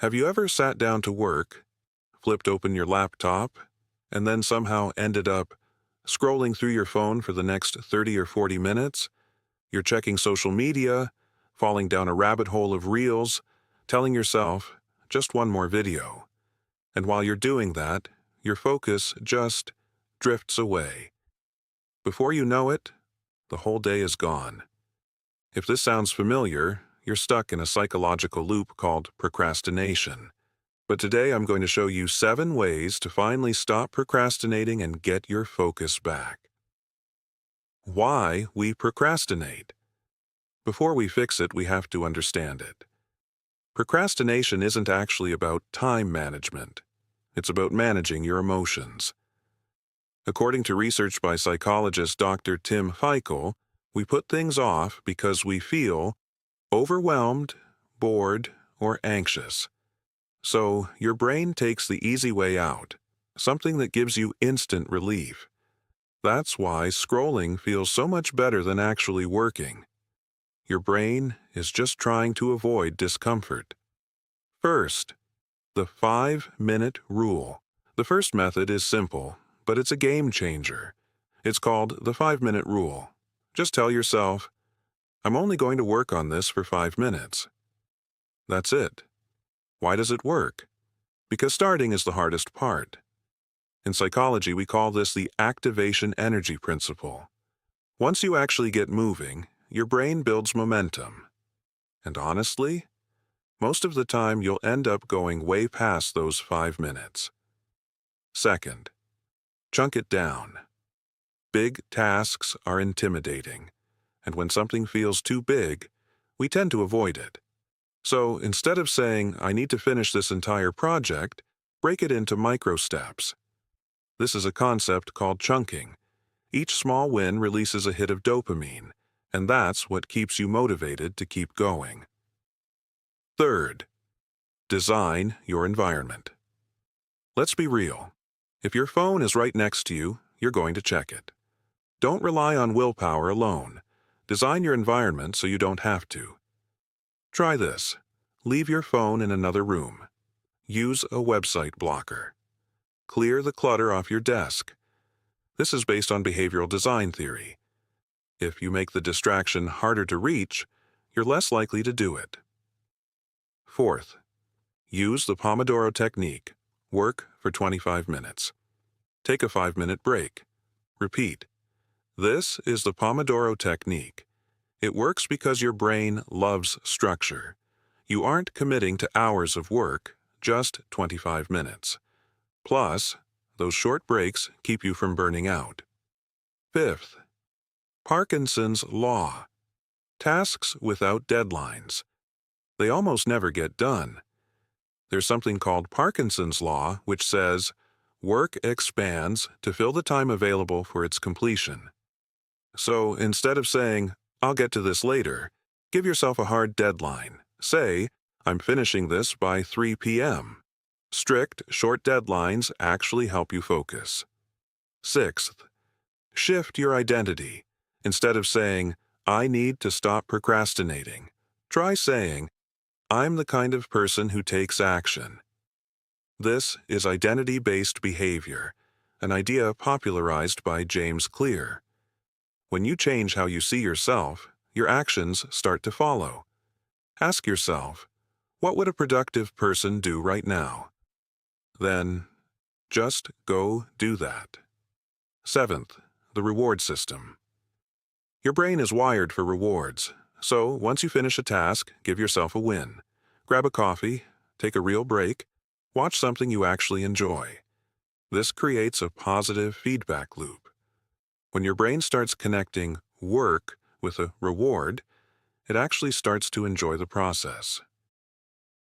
Have you ever sat down to work, flipped open your laptop, and then somehow ended up scrolling through your phone for the next 30 or 40 minutes? You're checking social media, falling down a rabbit hole of reels, telling yourself, just one more video. And while you're doing that, your focus just drifts away. Before you know it, the whole day is gone. If this sounds familiar, you're stuck in a psychological loop called procrastination. But today I'm going to show you 7 ways to finally stop procrastinating and get your focus back. Why we procrastinate. Before we fix it, we have to understand it. Procrastination isn't actually about time management. It's about managing your emotions. According to research by psychologist Dr. Tim Feichel, we put things off because we feel overwhelmed, bored, or anxious. So your brain takes the easy way out, something that gives you instant relief. That's why scrolling feels so much better than actually working. Your brain is just trying to avoid discomfort. First, the 5-minute rule. The first method is simple, but it's a game changer. It's called the 5-minute rule. Just tell yourself, I'm only going to work on this for 5 minutes. That's it. Why does it work? Because starting is the hardest part. In psychology, we call this the activation energy principle. Once you actually get moving, your brain builds momentum. And honestly, most of the time you'll end up going way past those 5 minutes. Second, chunk it down. Big tasks are intimidating, and when something feels too big, we tend to avoid it. So instead of saying, I need to finish this entire project, break it into micro steps. This is a concept called chunking. Each small win releases a hit of dopamine, and that's what keeps you motivated to keep going. Third, design your environment. Let's be real. If your phone is right next to you, you're going to check it. Don't rely on willpower alone. Design your environment so you don't have to. Try this. Leave your phone in another room. Use a website blocker. Clear the clutter off your desk. This is based on behavioral design theory. If you make the distraction harder to reach, you're less likely to do it. Fourth, use the Pomodoro Technique. Work for 25 minutes. Take a 5-minute break. Repeat. This is the Pomodoro Technique. It works because your brain loves structure. You aren't committing to hours of work, just 25 minutes. Plus, those short breaks keep you from burning out. Fifth, Parkinson's law. Tasks without deadlines. They almost never get done. There's something called Parkinson's law, which says, work expands to fill the time available for its completion. So instead of saying, I'll get to this later, give yourself a hard deadline. Say, I'm finishing this by 3 p.m. Strict, short deadlines actually help you focus. Sixth, shift your identity. Instead of saying, I need to stop procrastinating, try saying, I'm the kind of person who takes action. This is identity-based behavior, an idea popularized by James Clear. When you change how you see yourself, your actions start to follow. Ask yourself, what would a productive person do right now? Then, just go do that. Seventh, the reward system. Your brain is wired for rewards, so once you finish a task, give yourself a win. Grab a coffee, take a real break, watch something you actually enjoy. This creates a positive feedback loop. When your brain starts connecting work with a reward, it actually starts to enjoy the process.